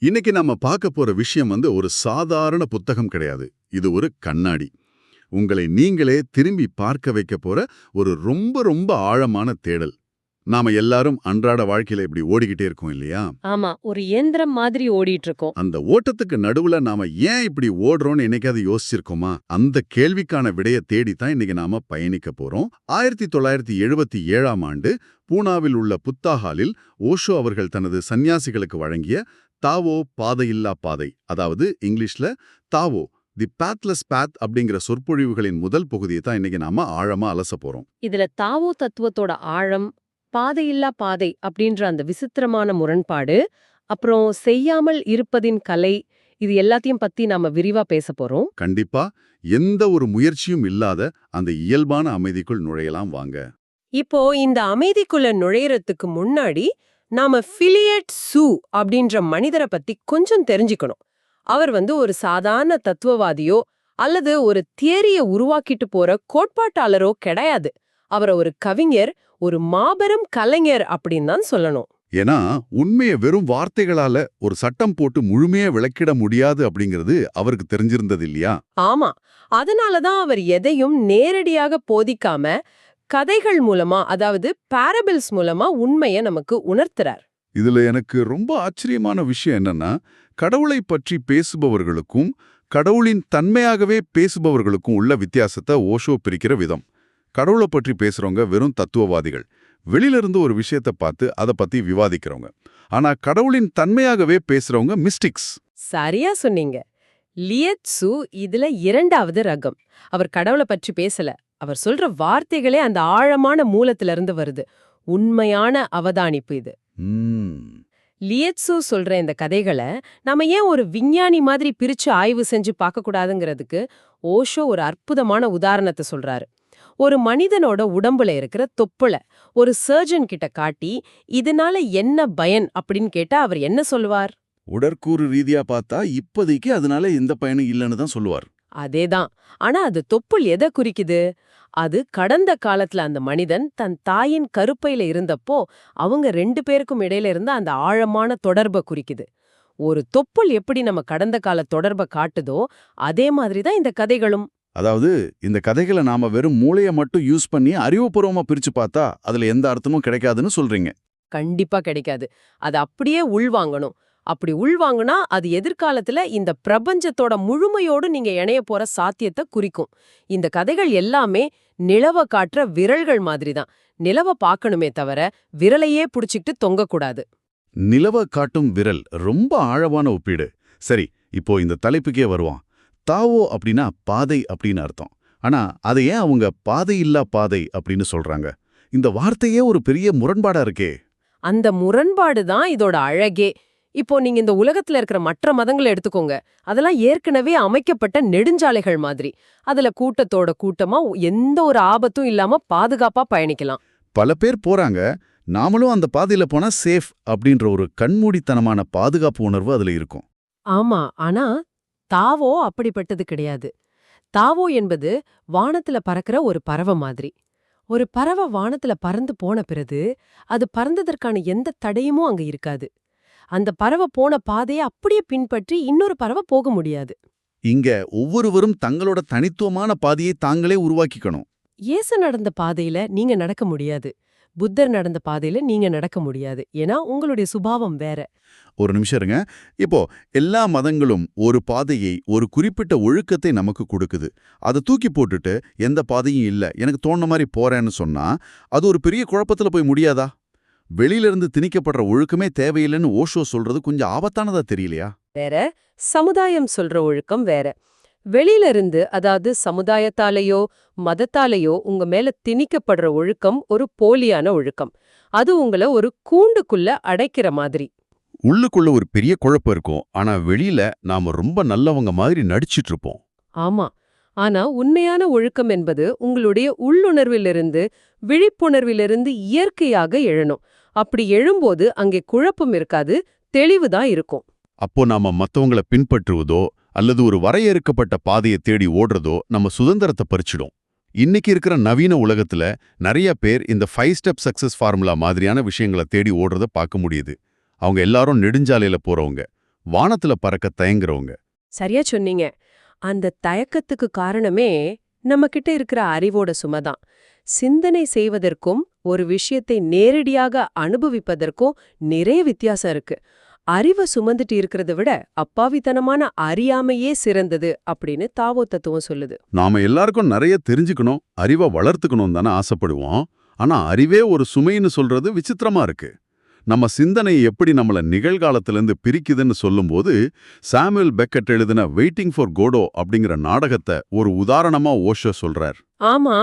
இன்னைக்கு நம்ம பார்க்க போற விஷயம் ஒரு சாதாரண புத்தகம் கிடையாது. இது ஒரு கண்ணாடி. உங்களை நீங்களே திரும்பி பார்க்க வைக்க போற ஒரு ரொம்ப ரொம்ப ஆழமான தேடல். நாம எல்லாரும் அன்றாட வாழ்க்கையில இப்படி ஓடிக்கிட்டே இருக்கோம் இல்லையா? ஆமா, ஒரு இயந்திரம் மாதிரி ஓடிட்டு இருக்கோம். அந்த ஓட்டத்துக்கு நடுவுல நாம ஏன் இப்படி ஓடுறோம்னு என்னைக்காவது யோசிச்சிருக்கோமா? அந்த கேள்விக்கான விடைய தேடி தான் இன்னைக்கு நாம பயணிக்க போறோம். 1977ஆம் ஆண்டு பூனாவில் உள்ள புத்தாஹாலில் ஓஷோ அவர்கள் தனது சன்னியாசிகளுக்கு வழங்கிய தாவோ பாதையில்லா பாதை, அதாவது இங்கிலீஷ்ல தாவோ தி பேத்லெஸ் பாத் அப்படிங்கிற சொற்பொழிவுகளின் முதல் பகுதியை தான் இன்னைக்கு நாம ஆழமா அலச போறோம். இதுல தாவோ தத்துவத்தோட ஆழம், பாதையில்லா பாதை அப்படின்ற அந்த விசித்திரமான முரண்பாடு, அப்புறம் செய்யாமல் இருப்பதின் கலை, இது எல்லாத்தையும் பத்தி நாம விரிவா பேச போறோம். கண்டிப்பா எந்த ஒரு முயற்சியும் இல்லாத அந்த இயல்பான அமைதிக்குள் நுழையலாம் வாங்க. இப்போ இந்த அமைதிக்குள்ள நுழையறதுக்கு முன்னாடி நாம ஃபிலியட் சூ அப்படின்ற மனிதரை பத்தி கொஞ்சம் தெரிஞ்சுக்கணும். அவர் ஒரு சாதாரண தத்துவவாதியோ அல்லது ஒரு தியரிய உருவாக்கிட்டு போற கோட்பாட்டாளரோ கிடையாது. அவரை ஒரு கவிஞர், ஒரு மாபெரும் கலைஞர் அப்படின்னு தான் சொல்லணும். ஏன்னா உண்மையை வெறும் வார்த்தைகளால ஒரு சட்டம் போட்டு முழுமையா விளக்கிட முடியாது அப்படிங்கிறது அவருக்கு தெரிஞ்சிருந்தது இல்லையா? ஆமா, அதனாலதான் அவர் எதையும் நேரடியாக போதிக்காம கதைகள் மூலமா, அதாவது பாரபிள்ஸ் மூலமா உண்மையை நமக்கு உணர்த்துறார். இதுல எனக்கு ரொம்ப ஆச்சரியமான விஷயம் என்னன்னா, கடவுளை பற்றி பேசுபவர்களுக்கும் கடவுளின் தன்மையாகவே பேசுபவர்களுக்கும் உள்ள வித்தியாசத்தை ஓஷோ பிரிக்கிற விதம். கடவுளை பற்றி பேசுறவங்க வெறும் தத்துவவாதிகள், வெளியிலிருந்து ஒரு விஷயத்தை பார்த்து அதை பத்தி விவாதிக்கிறவங்க. ஆனா கடவுளின் தன்மையாகவே பேசுறவங்க மிஸ்டிக்ஸ். சரியா சொன்னீங்க. லியட் சூ இதுல இரண்டாவது ரகம். அவர் கடவுளை பற்றி பேசல, அவர் சொல்ற வார்த்தைகளே அந்த ஆழமான மூலத்துல இருந்து வருது. உண்மையான அவதானிப்பு இது. லியட்சு சொல்ற இந்த கதைகளை நாம ஏன் ஒரு விஞ்ஞானி மாதிரி பிரிச்சு ஆய்வு செஞ்சு பார்க்க கூடாதுங்கிறதுக்கு ஓஷோ ஒரு அற்புதமான உதாரணத்தை சொல்றாரு. ஒரு மனிதனோட உடம்புல இருக்கிற தொப்புளை ஒரு சர்ஜன் கிட்ட காட்டி இதனால என்ன பயன் அப்படின்னு கேட்டா அவர் என்ன சொல்லுவார்? உடற்கூறு ரீதியா பார்த்தா இப்போதைக்கு அதனால எந்த பயனும் இல்லைன்னு தான் சொல்லுவார். அதேதான். ஆனா அது தொப்புள் எதை குறிக்குது? அது கடந்த காலத்துல அந்த மனிதன் தன் தாயின் கருப்பையில இருந்தப்போ அவங்க 2 பேருக்கும் இடையில இருந்த அந்த ஆழமான தொடர்பை குறிக்குது. ஒரு தொப்புள் எப்படி நம்ம கடந்த கால தொடர்பை காட்டுதோ அதே மாதிரிதான் இந்த கதைகளும். அதாவது இந்த கதைகளை நாம வெறும் மூளையை மட்டும் யூஸ் பண்ணி அறிவுபூர்வமா பிரிச்சு பார்த்தா அதுல எந்த அர்த்தமும் கிடைக்காதுன்னு சொல்றீங்க. கண்டிப்பா கிடைக்காது. அது அப்படியே உள்வாங்கணும். அப்படி உள்வாங்குனா அது எதிர்காலத்துல இந்த பிரபஞ்சத்தோட முழுமையோடு நீங்க இணைய போற சாத்தியத்தை குறிக்கும். இந்த கதைகள் எல்லாமே நிலவ காட்டுற விரல்கள் மாதிரிதான். நிலவ பார்க்கணுமே தவிர விரலையே புடிச்சிட்டு தொங்கக்கூடாது. நிலவ காட்டும் விரல், ரொம்ப ஆழமான ஒப்பீடு. சரி, இப்போ இந்த தலைப்புக்கே வருவான். தாவோ அப்படின்னா பாதை அப்படின்னு அர்த்தம். ஆனா அதை ஏன் அவங்க பாதையில்லா பாதை அப்படின்னு சொல்றாங்க? இந்த வார்த்தையே ஒரு பெரிய முரண்பாடா இருக்கே. அந்த முரண்பாடு தான் இதோட அழகே. இப்போ நீங்க இந்த உலகத்துல இருக்கிற மற்ற மதங்களை எடுத்துக்கோங்க. அதெல்லாம் ஏற்கனவே அமைக்கப்பட்ட நெடுஞ்சாலைகள் மாதிரி. அதுல கூட்டத்தோட கூட்டமா எந்த ஒரு ஆபத்தும் இல்லாம பாதுகாப்பா பயணிக்கலாம். பல பேர் போறாங்க, நாமளும் அந்த பாதையில போனா சேஃப் அப்படின்ற ஒரு கண்மூடித்தனமான பாதுகாப்பு உணர்வு அதுல இருக்கும். ஆமா, ஆனா தாவோ அப்படிப்பட்டது கிடையாது. தாவோ என்பது வானத்துல பறக்கிற ஒரு பறவை மாதிரி. ஒரு பறவை வானத்துல பறந்து போன பிறகு அது பறந்ததற்கான எந்த தடையுமும் அங்க இருக்காது. அந்த பறவை போன பாதையை அப்படியே பின்பற்றி இன்னொரு பறவை போக முடியாது. இங்க ஒவ்வொருவரும் தங்களோட தனித்துவமான பாதையை தாங்களே உருவாக்கிக்கணும். இயேசு நடந்த பாதையில நீங்க நடக்க முடியாது. புத்தர் நடந்த பாதையில நீங்க நடக்க முடியாது. ஏன்னா உங்களுடைய சுபாவம் வேற. ஒரு நிமிஷம் இருங்க. இப்போ எல்லா மதங்களும் ஒரு பாதையை, ஒரு குறிப்பிட்ட ஒழுக்கத்தை நமக்கு கொடுக்குது. அதை தூக்கி போட்டுட்டு எந்த பாதையும் இல்ல, எனக்கு தோணுன மாதிரி போறேன்னு சொன்னா அது ஒரு பெரிய குழப்பத்துல போய் முடியாதா? வெளியிலிருந்து திணிக்கப்படுற ஒழுக்கமே தேவையில்லைன்னு ஓஷோ சொல்றது கொஞ்சம் ஆபத்தானதா தெரியலையா? வேற, சமுதாயம் சொல்ற ஒழுக்கம் வேற. வெளியில இருந்து, அதாவது சமுதாயத்தாலேயோ மதத்தாலேயோ உங்க மேல திணிக்கப்படுற ஒழுக்கம் ஒரு போலியான ஒழுக்கம். அது உங்களை ஒரு கூண்டுக்குள்ள அடைக்கிற மாதிரி. உள்ளுக்குள்ள ஒரு பெரிய குழப்பம் இருக்கும், ஆனா வெளியில நாம ரொம்ப நல்லவங்க மாதிரி நடிச்சிட்டு இருப்போம். ஆமா, ஆனா உண்மையான ஒழுக்கம் என்பது உங்களுடைய உள்ளுணர்விலிருந்து, விழிப்புணர்விலிருந்து இயற்கையாக எழணும். அப்படி எழும்போது அங்கே குழப்பம் இருக்காது, தெளிவுதான் இருக்கும். அப்போ நாம மத்தவங்கள பின்பற்றுவதோ அல்லது ஒரு வரையறுக்கப்பட்ட பாதையை தேடி ஓடுறதோ நம்ம சுதந்திரத்தை பறிச்சிடும். இன்னைக்கு இருக்கிற நவீன உலகத்துல நிறைய பேர் இந்த 5 ஸ்டெப் சக்சஸ் ஃபார்முலா மாதிரியான விஷயங்களை தேடி ஓடுறத பார்க்க முடியுது. அவங்க எல்லாரும் நெடுஞ்சாலையில போறவங்க, வானத்துல பறக்க தயங்குறவங்க. சரியா சொன்னீங்க. அந்த தயக்கத்துக்கு காரணமே நம்ம கிட்ட இருக்கிற அறிவோட சுமைதான். சிந்தனை செய்வதற்கும் ஒரு விஷயத்தை நேரடியாக அனுபவிப்பதற்கும் நிறைய வித்தியாசம் இருக்கு. அறிவை சுமந்துட்டு இருக்கிறத விட அப்பாவித்தனமான அறியாமையே சிறந்தது அப்படின்னு தாவோ தத்துவம் சொல்லுது. நாம எல்லாருக்கும் நிறைய தெரிஞ்சுக்கணும், அறிவை வளர்த்துக்கணும் தானே ஆசைப்படுவோம். ஆனா அறிவே ஒரு சுமைன்னு சொல்றது விசித்திரமா இருக்கு. நம்ம சிந்தனையை எப்படி நம்மள நிகழ்காலத்திலிருந்து பிரிக்குதுன்னு சொல்லும்போது, சாமுவேல் பெக்கெட் எழுதின வெயிட்டிங் ஃபார் கோடோ அப்படிங்கிற நாடகத்தை ஒரு உதாரணமா ஓஷோ சொல்றார். ஆமா,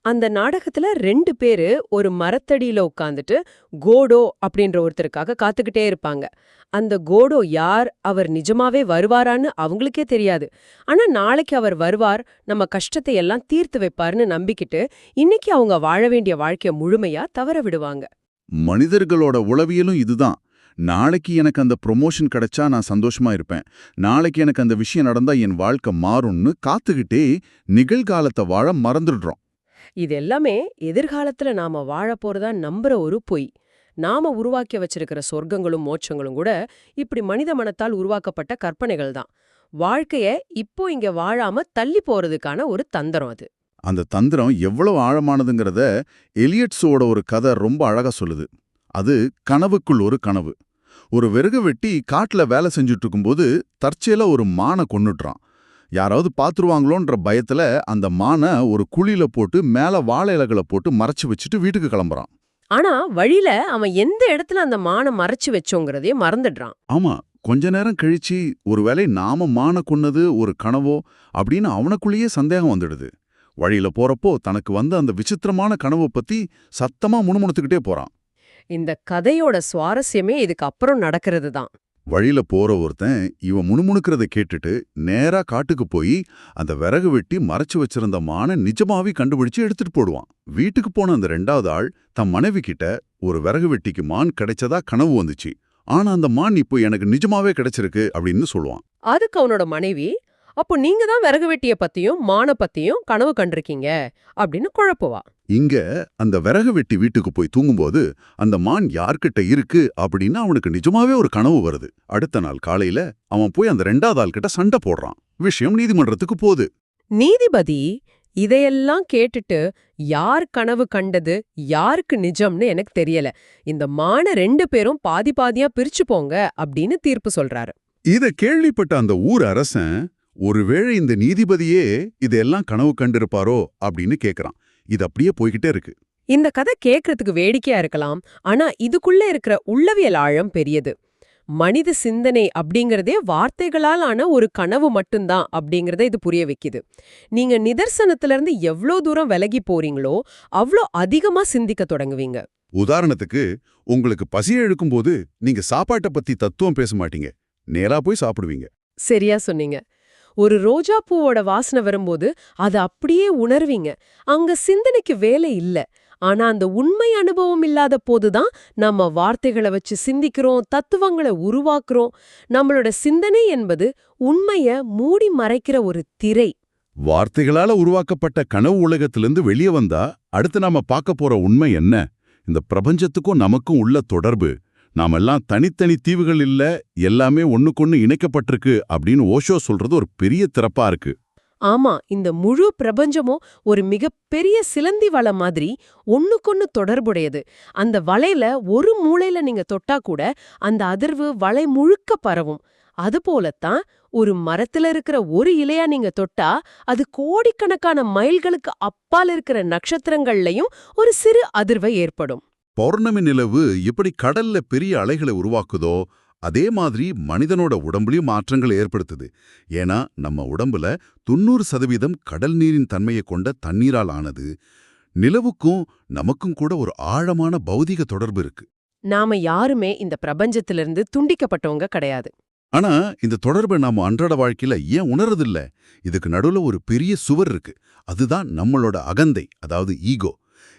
அந்த நாடகத்துல 2 பேரு ஒரு மரத்தடியில உட்கார்ந்துட்டு கோடோ அப்படின்ற ஒருத்தருக்காக காத்துக்கிட்டே இருப்பாங்க. அந்த கோடோ யார், அவர் நிஜமாவே வருவாரான்னு அவங்களுக்கே தெரியாது. ஆனா நாளைக்கு அவர் வருவார், நம்ம கஷ்டத்தை எல்லாம் தீர்த்து வைப்பார்னு நம்பிக்கிட்டு இன்னைக்கு அவங்க வாழ வேண்டிய வாழ்க்கைய முழுமையா தவற விடுவாங்க. மனிதர்களோட உளவியலும் இதுதான். நாளைக்கு எனக்கு அந்த ப்ரொமோஷன் கிடைச்சா நான் சந்தோஷமா இருப்பேன், நாளைக்கு எனக்கு அந்த விஷயம் நடந்தா என் வாழ்க்கை மாறும்னு காத்துக்கிட்டே நிகழ்காலத்தை வாழ மறந்துடுறோம். இது எல்லாமே எதிர்காலத்துல நாம வாழ போறதா நம்புற ஒரு பொய். நாம உருவாக்கி வச்சிருக்கிற சொர்க்கங்களும் மோட்சங்களும் கூட இப்படி மனித மனத்தால் உருவாக்கப்பட்ட கற்பனைகள் தான். வாழ்க்கைய இப்போ இங்க வாழாம தள்ளி போறதுக்கான ஒரு தந்திரம் அது. அந்த தந்திரம் எவ்வளவு ஆழமானதுங்கிறத எலியட்ஸோட ஒரு கதை ரொம்ப அழகா சொல்லுது. அது கனவுக்குள் ஒரு கனவு. ஒரு விறகு வெட்டி காட்டுல வேலை செஞ்சுட்டு இருக்கும்போது தற்செயலா ஒரு மானை கொன்னுட்றான். யாராவது பாத்துருவாங்களோன்ற பயத்துல அந்த மானை ஒரு குழியில போட்டு மேல வாழை இலைகளை போட்டு மறைச்சு வச்சுட்டு வீட்டுக்கு கிளம்புறான். ஆனா வழியில அவன் எந்த இடத்துல அந்த மானை மறைச்சு வச்சோங்கிறதையே மறந்துடுறான். ஆமா, கொஞ்ச நேரம் கழிச்சு ஒருவேளை நாம மானை கொன்னது ஒரு கனவோ அப்படின்னு அவனுக்குள்ளேயே சந்தேகம் வந்துடுது. வழியில போறப்போ தனக்கு வந்த அந்த விசித்திரமான கனவை பத்தி சத்தமா முணுமுணுத்துக்கிட்டே போறான். இந்த கதையோட சுவாரஸ்யமே இதுக்கு அப்புறம் நடக்கிறது தான். வழியில போற ஒருத்தன் இவன் முணுமுணுக்கிறத கேட்டுட்டு நேரா காட்டுக்கு போய் அந்த விறகு வெட்டி மறைச்சு வச்சிருந்த மானை நிஜமாவே கண்டுபிடிச்சு எடுத்துட்டு போடுவான். வீட்டுக்கு போன அந்த 2வது ஆள் தன் மனைவி கிட்ட ஒரு விறகு வெட்டிக்கு மான் கிடைச்சதா கனவு வந்துச்சு, ஆனா அந்த மான் இப்போ எனக்கு நிஜமாவே கிடைச்சிருக்கு அப்படின்னு சொல்லுவான். அதுக்கு அவனோட மனைவி, அப்போ நீங்க தான் விறகு வெட்டிய பத்தியும் மான பத்தியும் கனவு கண்டிருக்கீங்க அப்படின்னு குழப்புவா. இங்க அந்த விறகு வெட்டி வீட்டுக்கு போய் தூங்கும்போது அந்த மான் யார்கிட்ட இருக்கு அப்படின்னு அவனுக்கு நிஜமாவே ஒரு கனவு வருது. அடுத்த நாள் காலையில அவன் போய் அந்த 2வது ஆள் கிட்ட சண்டை போடுறான். விஷயம் நீதிமன்றத்துக்கு போகுது. நீதிபதி இதையெல்லாம் கேட்டுட்டு யார் கனவு கண்டது யாருக்கு நிஜம்னு எனக்கு தெரியல, இந்த மான 2 பேரும் பாதி பாதியா பிரிச்சு போங்க அப்படின்னு தீர்ப்பு சொல்றாரு. இத கேள்விப்பட்ட அந்த ஊர் அரசன், ஒருவேளை இந்த நீதிபதியே இதெல்லாம் கனவு கண்டிருப்பாரோ அப்படின்னு கேக்குறான். இது அப்படியே போய்கிட்டே இருக்கு. இந்த கதை கேட்கறதுக்கு வேடிக்கையா இருக்கலாம், ஆனா இதுக்குள்ள இருக்கிற உள்ளவியல் ஆழம் பெரியது. மனித சிந்தனை அப்படிங்கறதே வார்த்தைகளால் ஆன ஒரு கனவு மட்டும்தான் அப்படிங்கறத இது புரிய வைக்குது. நீங்க நிதர்சனத்துல இருந்து எவ்வளோ தூரம் விலகி போறீங்களோ அவ்வளோ அதிகமா சிந்திக்க தொடங்குவீங்க. உதாரணத்துக்கு, உங்களுக்கு பசி எடுக்கும்போது நீங்க சாப்பாட்டை பத்தி தத்துவம் பேச மாட்டீங்க, நேரா போய் சாப்பிடுவீங்க. சரியா சொன்னீங்க. ஒரு ரோஜா பூவோட வாசனை வரும்போது அதை அப்படியே உணர்வீங்க. அங்க சிந்தனைக்கு வேலை இல்ல. ஆனா அந்த உண்மை அனுபவம் இல்லாத போதுதான் நம்ம வார்த்தைகளை வச்சு சிந்திக்கிறோம், தத்துவங்களை உருவாக்குறோம். நம்மளோட சிந்தனை என்பது உண்மைய மூடி மறைக்கிற ஒரு திரை. வார்த்தைகளால உருவாக்கப்பட்ட கனவு உலகத்திலிருந்து வெளியே வந்தா அடுத்து நாம பார்க்க போற உண்மை என்ன? இந்த பிரபஞ்சத்துக்கும் நமக்கும் உள்ள தொடர்பு. நாமெல்லாம் தனித்தனி தீவுகள் இல்ல, எல்லாமே ஒண்ணுக்கொண்ணு இணைக்கப்பட்டிருக்கு அப்படின்னு ஓஷோ சொல்றது ஒரு பெரிய திறப்பா இருக்கு. ஆமா, இந்த முழு பிரபஞ்சமும் ஒரு மிகப்பெரிய சிலந்தி வலை மாதிரி ஒண்ணுக்கொண்ணு தொடர்புடையது. அந்த வலையில ஒரு மூலையில நீங்க தொட்டா கூட அந்த அதிர்வு வலை முழுக்க பரவும். அதுபோலத்தான் ஒரு மரத்துல இருக்கிற ஒரு இலையா நீங்க தொட்டா அது கோடிக்கணக்கான மைல்களுக்கு அப்பால் இருக்கிற நட்சத்திரங்கள்லயும் ஒரு சிறு அதிர்வை ஏற்படும். பௌர்ணமி நிலவு எப்படி கடல்ல பெரிய அலைகளை உருவாக்குதோ அதே மாதிரி மனிதனோட உடம்புலயும் மாற்றங்களை ஏற்படுத்துது. ஏன்னா நம்ம உடம்புல 90% கடல் நீரின் தன்மையை கொண்ட தண்ணீரால் ஆனது. நிலவுக்கும் நமக்கும் கூட ஒரு ஆழமான பௌதிக தொடர்பு இருக்கு. நாம யாருமே இந்த பிரபஞ்சத்திலிருந்து துண்டிக்கப்பட்டவங்க கிடையாது. ஆனா இந்த தொடர்பை நாம அன்றாட வாழ்க்கையில ஏன் உணர்றதில்ல? இதுக்கு நடுவுல ஒரு பெரிய சுவர் இருக்கு. அதுதான் நம்மளோட அகந்தை, அதாவது ஈகோ.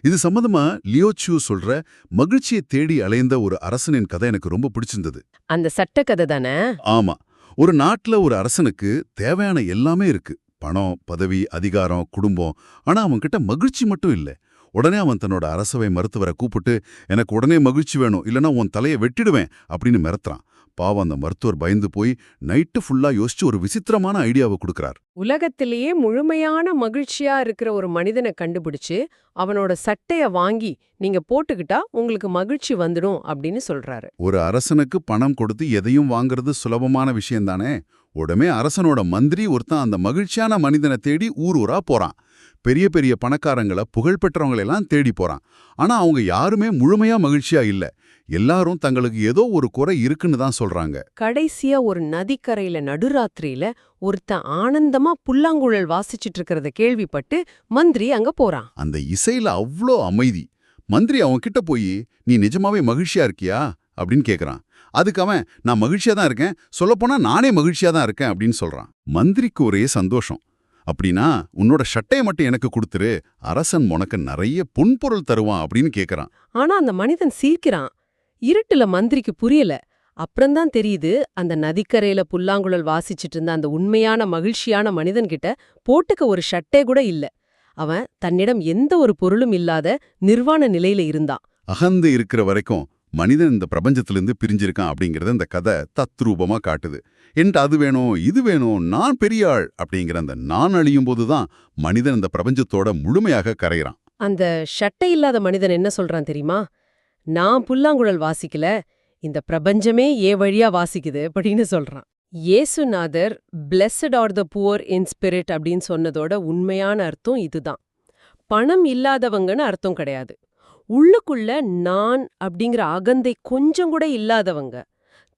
இது சம்பந்தமா லியோ ட்சூ சொல்ற மகிழ்ச்சியை தேடி அலைந்த ஒரு அரசனின் கதை எனக்கு ரொம்ப பிடிச்சிருந்தது. அந்த சட்ட கதை தானே? ஆமா, ஒரு நாட்டுல ஒரு அரசனுக்கு தேவையான எல்லாமே இருக்கு. பணம், பதவி, அதிகாரம், குடும்பம். ஆனா அவன்கிட்ட மகிழ்ச்சி மட்டும் இல்ல. உடனே அவன் தன்னோட அரசவை மருத்துவரை கூப்பிட்டு, எனக்கு உடனே மகிழ்ச்சி வேணும், இல்லனா உன் தலையை வெட்டிடுவேன் அப்படின்னு மிரட்டுறான். பாவம் அந்த மருத்துவர் பயந்து போய் நைட்டு ஃபுல்லா யோசிச்சு ஒரு விசித்திரமான ஐடியாவை கொடுக்கறார். உலகத்திலேயே முழுமையான மகிழ்ச்சியா இருக்கிற ஒரு மனிதனை கண்டுபிடிச்சு அவனோட சட்டைய வாங்கி நீங்க போட்டுக்கிட்டா உங்களுக்கு மகிழ்ச்சி வந்துடும் அப்படின்னு சொல்றாரு. ஒரு அரசனுக்கு பணம் கொடுத்து எதையும் வாங்குறது சுலபமான விஷயம்தானே. உடனே அரசனோட மந்திரி ஒருத்தன் அந்த மகிழ்ச்சியான மனிதனை தேடி ஊர் ஊரா போறான். பெரிய பெரிய பணக்காரங்களை புகழ்பெற்றவங்களெல்லாம் தேடி போறான். ஆனா அவங்க யாருமே முழுமையா மகிழ்ச்சியா இல்ல. எல்லாரும் தங்களுக்கு ஏதோ ஒரு குறை இருக்குன்னு தான் சொல்றாங்க. கடைசியா ஒரு நதிக்கரையில நடுராத்திரியில ஒருத்தன் ஆனந்தமா புல்லாங்குழல் வாசிச்சிட்டு இருக்கிறத கேள்விப்பட்டு மந்திரி அங்க போறான். அந்த இசையில அவ்ளோ அமைதி. மந்திரி அவன் கிட்ட போய், நீ நிஜமாவே மகிழ்ச்சியா இருக்கியா அப்படின்னு கேக்குறான். அதுக்கு அவன், நான் மகிழ்ச்சியா தான் இருக்கேன், சொல்லப்போனா நானே மகிழ்ச்சியா தான் இருக்கேன் அப்படின்னு சொல்றான். மந்திரிக்கு ஒரே சந்தோஷம். அப்படின்னா உன்னோட சட்டையை மட்டும் எனக்கு கொடுத்துரு, அரசன் உனக்கு நிறைய பொன்பொருள் தருவான் அப்படின்னு கேக்குறான். ஆனா அந்த மனிதன் சிரிக்கிறான். இருட்டுல மந்திரிக்கு புரியல. அப்புறம்தான் தெரியுது, அந்த நதிக்கரையில புல்லாங்குழல் வாசிச்சிட்டு இருந்த அந்த உண்மையான மகிழ்ச்சியான மனிதன்கிட்ட போட்டுக்க ஒரு சட்டை கூட இல்ல. அவன் தன்னிடம் எந்த ஒரு பொருளும் இல்லாத நிர்வாண நிலையில இருந்தான். அகந்து இருக்கிற வரைக்கும் மனிதன் இந்த பிரபஞ்சத்திலிருந்து பிரிஞ்சிருக்கான் அப்படிங்கறத இந்த கதை தத்ரூபமா காட்டுது. என்கிட்ட அது வேணும், இது வேணும், நான் பெரிய ஆள் அப்படிங்கிற அந்த நான் அழியும் போதுதான் மனிதன் இந்த பிரபஞ்சத்தோட முழுமையாக கரையிறான். அந்த சட்டை இல்லாத மனிதன் என்ன சொல்றான் தெரியுமா? நான் புல்லாங்குழல் வாசிக்கல, இந்த பிரபஞ்சமே வழியா வாசிக்குது அப்படின்னு சொல்றான். இயேசுநாதர் blessed R the poor in spirit அப்படின்னு சொன்னதோட உண்மையான அர்த்தம் இதுதான். பணம் இல்லாதவங்கன்னு அர்த்தம் கிடையாது. உள்ளுக்குள்ள நான் அப்படிங்கிற அகந்தை கொஞ்சம் கூட இல்லாதவங்க,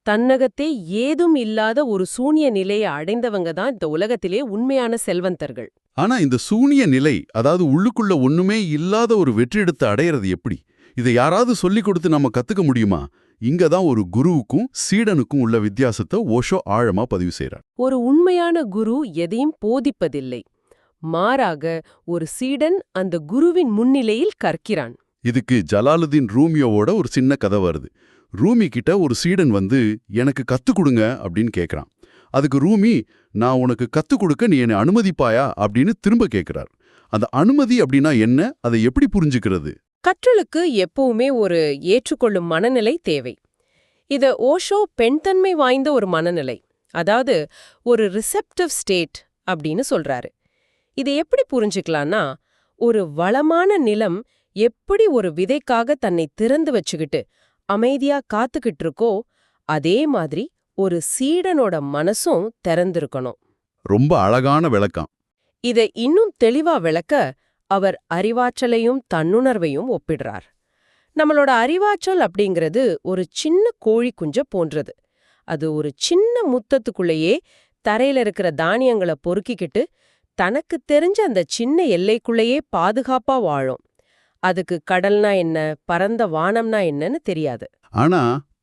தன்னகத்தே ஏதும் இல்லாத ஒரு சூனிய நிலையை அடைந்தவங்க தான் இந்த உலகத்திலே உண்மையான செல்வந்தர்கள். ஆனா இந்த சூனிய நிலை, அதாவது உள்ளுக்குள்ள ஒண்ணுமே இல்லாத ஒரு வெற்றிடத்தை அடையிறது எப்படி? இதை யாராவது சொல்லிக் கொடுத்து நம்ம கத்துக்க முடியுமா? இங்கதான் ஒரு குருவுக்கும் சீடனுக்கும் உள்ள வித்தியாசத்தை ஓஷோ ஆழமா பதிவு செய்றார். ஒரு உண்மையான குரு எதையும் போதிப்பதில்லை. மாறாக ஒரு சீடன் அந்த குருவின் முன்னிலையில் கற்கிறான். இதுக்கு ஜலாலுதீன் ரூமியோவோட ஒரு சின்ன கதை வருது. ரூமி கிட்ட ஒரு சீடன் வந்து, எனக்கு கத்துக் கொடுங்க அப்படின்னு கேட்கறான். அதுக்கு ரூமி, நான் உனக்கு கத்துக் கொடுக்க நீ என்னை அனுமதிப்பாயா அப்படின்னு திரும்ப கேட்கிறார். அந்த அனுமதி அப்படின்னா என்ன, அதை எப்படி புரிஞ்சுக்கிறது? கற்றலுக்கு எப்பவுமே ஒரு ஏற்றுக்கொள்ளும் மனநிலை தேவை. இத ஓஷோ பெண்தன்மை வாய்ந்த ஒரு மனநிலை, அதாவது ஒரு ரிசெப்டிவ் ஸ்டேட் அப்படின்னு சொல்றாரு. இதை எப்படி புரிஞ்சுக்கலான்னா, ஒரு வளமான நிலம் எப்படி ஒரு விதைக்காக தன்னை திறந்து வச்சுக்கிட்டு அமைதியா காத்துக்கிட்டு இருக்கோ, அதே மாதிரி ஒரு சீடனோட மனசும் திறந்திருக்கணும். ரொம்ப அழகான விளக்கம். இதை இன்னும் தெளிவா விளக்க அவர் அறிவாற்றலையும் தன்னுணர்வையும் ஒப்பிடுறார். நம்மளோட அறிவாற்றல் அப்படிங்கிறது ஒரு சின்ன கோழி குஞ்ச போன்றது. அது ஒரு சின்ன முத்தத்துக்குள்ளேயே தரையில இருக்கிற தானியங்களை பொறுக்கிக்கிட்டு தனக்கு தெரிஞ்ச அந்த சின்ன எல்லைக்குள்ளேயே பாதுகாப்பா வாழும். அதுக்கு கடல்னா என்ன, பரந்த வானம்னா என்னன்னு தெரியாது. ஆனா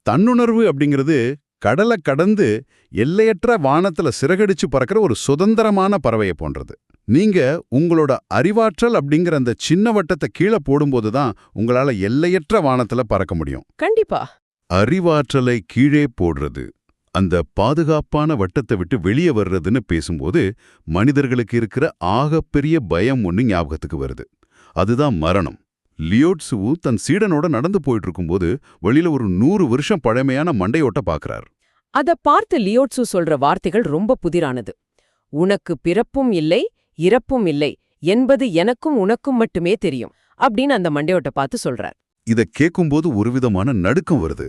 தன்னுணர்வு அப்படிங்கிறது கடலை கடந்து எல்லையற்ற வானத்துல சிறகடிச்சு பறக்கிற ஒரு சுதந்திரமான பறவையை போன்றது. நீங்க உங்களோட அறிவாற்றல் அப்படிங்கிற அந்த சின்ன வட்டத்தை கீழே போடும்போதுதான் உங்களால எல்லையற்ற வானத்துல பறக்க முடியும். கண்டிப்பா. அறிவாற்றலை கீழே போடுறது, அந்த பாதுகாப்பான வட்டத்தை விட்டு வெளியே வர்றதுன்னு பேசும்போது மனிதர்களுக்கு இருக்கிற ஆகப்பெரிய பயம் ஒன்று ஞாபகத்துக்கு வருது. அதுதான் மரணம். லியோட்சு தன் சீடனோட நடந்து போயிட்டு இருக்கும்போது வெளியில ஒரு 100 வருஷம் பழமையான மண்டையோட்ட பாக்குறார். அத பார்த்து லியோட்சு சொல்ற வார்த்தைகள் ரொம்ப புதிரானது. உனக்கு பிறப்பும் இல்லை இறப்பும் இல்லை என்பது எனக்கும் உனக்கும் மட்டுமே தெரியும் அப்படின்னு அந்த மண்டையோட்ட பார்த்து சொல்றார். இத கேட்கும்போது ஒரு விதமான நடுக்கம் வருது.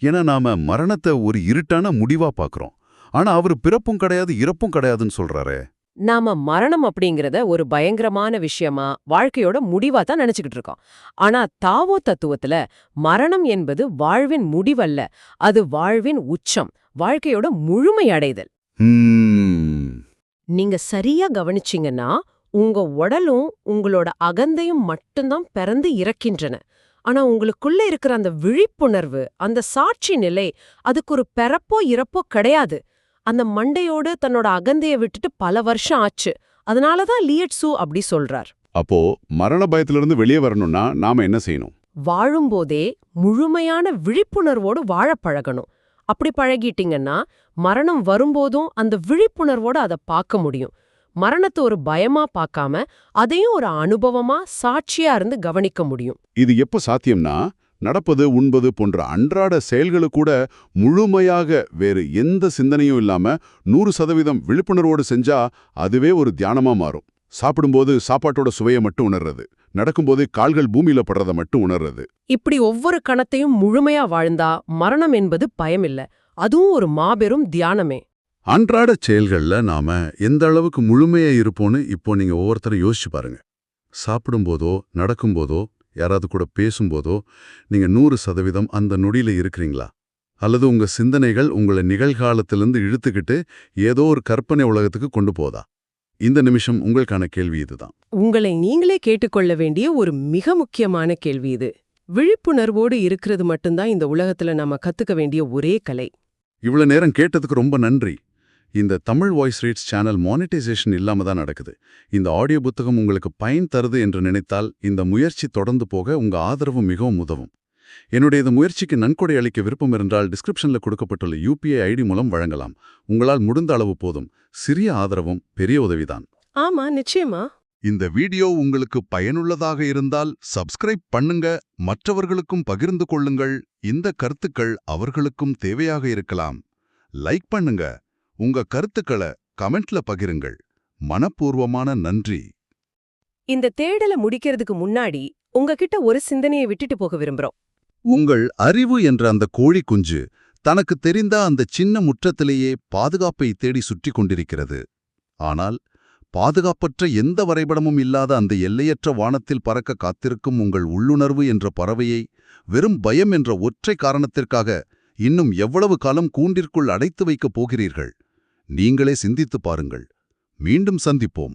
ஏன்னா நாம மரணத்தை ஒரு இருட்டான முடிவா பாக்குறோம். ஆனா அவரு பிறப்பும் கிடையாது இறப்பும் கிடையாதுன்னு சொல்றாரே. நாம மரணம் அப்படிங்கறத ஒரு பயங்கரமான விஷயமா, வாழ்க்கையோட முடிவா தான் நினைச்சுக்கிட்டு இருக்கோம். ஆனா தாவோ தத்துவத்துல மரணம் என்பது வாழ்வின் முடிவல்ல, அது வாழ்வின் உச்சம், வாழ்க்கையோட முழுமை அடைதல். நீங்க சரியா கவனிச்சீங்கன்னா உங்க உடலும் உங்களோட அகந்தையும் மட்டும்தான் பிறந்து இறக்கின்றன. ஆனா உங்களுக்குள்ள இருக்கிற அந்த விழிப்புணர்வு, அந்த சாட்சி நிலை, அதுக்கு ஒரு பிறப்போ இறப்போ கிடையாது. அந்த மண்டையோடு தன்னோட அகந்தையை விட்டுட்டு பல வருஷம் ஆச்சு. அதனாலதான் லியட்சு அப்படி சொல்றார். அப்போ மரண பயத்திலிருந்து வெளியே வரணும்னா நாம என்ன செய்யணும்? வாழும்போதே முழுமையான விழிப்புணர்வோடு வாழ பழகணும். அப்படி பழகிட்டீங்கன்னா மரணம் வரும்போதும் அந்த விழிப்புணர்வோடு அதை பார்க்க முடியும். மரணத்தை ஒரு பயமா பார்க்காம அதையும் ஒரு அனுபவமா சாட்சியா இருந்து கவனிக்க முடியும். இது எப்ப சாத்தியம்னா, நடப்பது உண்பது போன்ற அன்றாட செயல்களு கூட முழுமையாக வேறு எந்த சிந்தனையும் இல்லாம 100% விழிப்புணர்வோடு செஞ்சா அதுவே ஒரு தியானமா மாறும். சாப்பிடும்போது சாப்பாட்டோட சுவையை மட்டும் உணர்றது, நடக்கும்போது கால்கள் பூமியில படுறத மட்டும் உணர்றது. இப்படி ஒவ்வொரு கணத்தையும் முழுமையா வாழ்ந்தா மரணம் என்பது பயமில்ல, அதுவும் ஒரு மாபெரும் தியானமே. அன்றாட செயல்கள்ல நாம எந்த அளவுக்கு முழுமையா இருப்போம்னு இப்போ நீங்க ஒவ்வொருத்தரும் யோசிச்சு பாருங்க. சாப்பிடும்போதோ நடக்கும்போதோ யாராவது கூட பேசும்போதோ நீங்க 100% அந்த நொடியில இருக்கிறீங்களா? அல்லது உங்க சிந்தனைகள் உங்களை நிகழ்காலத்திலிருந்து இழுத்துக்கிட்டு ஏதோ ஒரு கற்பனை உலகத்துக்கு கொண்டு போதா? இந்த நிமிஷம் உங்களுக்கான கேள்வி இதுதான். உங்களை நீங்களே கேட்டுக்கொள்ள வேண்டிய ஒரு மிக முக்கியமான கேள்வி இது. விழிப்புணர்வோடு இருக்கிறது மட்டும்தான் இந்த உலகத்துல நாம கத்துக்க வேண்டிய ஒரே கலை. இவ்வளவு நேரம் கேட்டதுக்கு ரொம்ப நன்றி. இந்த Tamil voice reads channel monetisation இல்லாம தான் நடக்குது. இந்த ஆடியோ புத்தகம் உங்களுக்கு பயன் தருது என்று நினைத்தால் இந்த முயற்சி தொடர்ந்து போக உங்க ஆதரவு மிகவும் உதவும். என்னுடைய இந்த முயற்சிக்கு நன்கொடை அளிக்க விருப்பம் இருந்தால் டிஸ்கிரிப்ஷன்ல கொடுக்கப்பட்டுள்ள UPI ID மூலம் வழங்கலாம். உங்களால் முடிந்த அளவு போதும். சிறிய ஆதரவும் பெரிய உதவிதான். ஆமா, நிச்சயமா. இந்த வீடியோ உங்களுக்கு பயனுள்ளதாக இருந்தால் சப்ஸ்கிரைப் பண்ணுங்க, மற்றவர்களுக்கும் பகிர்ந்து கொள்ளுங்கள். இந்த கருத்துக்கள் அவர்களுக்கும் தேவையாக இருக்கலாம். லைக் பண்ணுங்க, உங்க கருத்துக்களை கமெண்ட்ல பகிருங்கள். மனப்பூர்வமான நன்றி. இந்த தேடலை முடிக்கிறதுக்கு முன்னாடி உங்ககிட்ட ஒரு சிந்தனையை விட்டுட்டு போக விரும்புறோம். உங்கள் அறிவு என்ற அந்த கோழி குஞ்சு தனக்கு தெரிந்த அந்த சின்ன முற்றத்திலேயே பாதுகாப்பை தேடி சுற்றி கொண்டிருக்கிறது. ஆனால் பாதுகாப்பற்ற எந்த வரைபடமும் இல்லாத அந்த எல்லையற்ற வானத்தில் பறக்க காத்திருக்கும் உங்கள் உள்ளுணர்வு என்ற பறவையை வெறும் பயம் என்ற ஒற்றை காரணத்திற்காக இன்னும் எவ்வளவு காலம் கூண்டிற்குள் அடைத்து வைக்கப் போகிறீர்கள்? நீங்களே சிந்தித்துப் பாருங்கள். மீண்டும் சந்திப்போம்.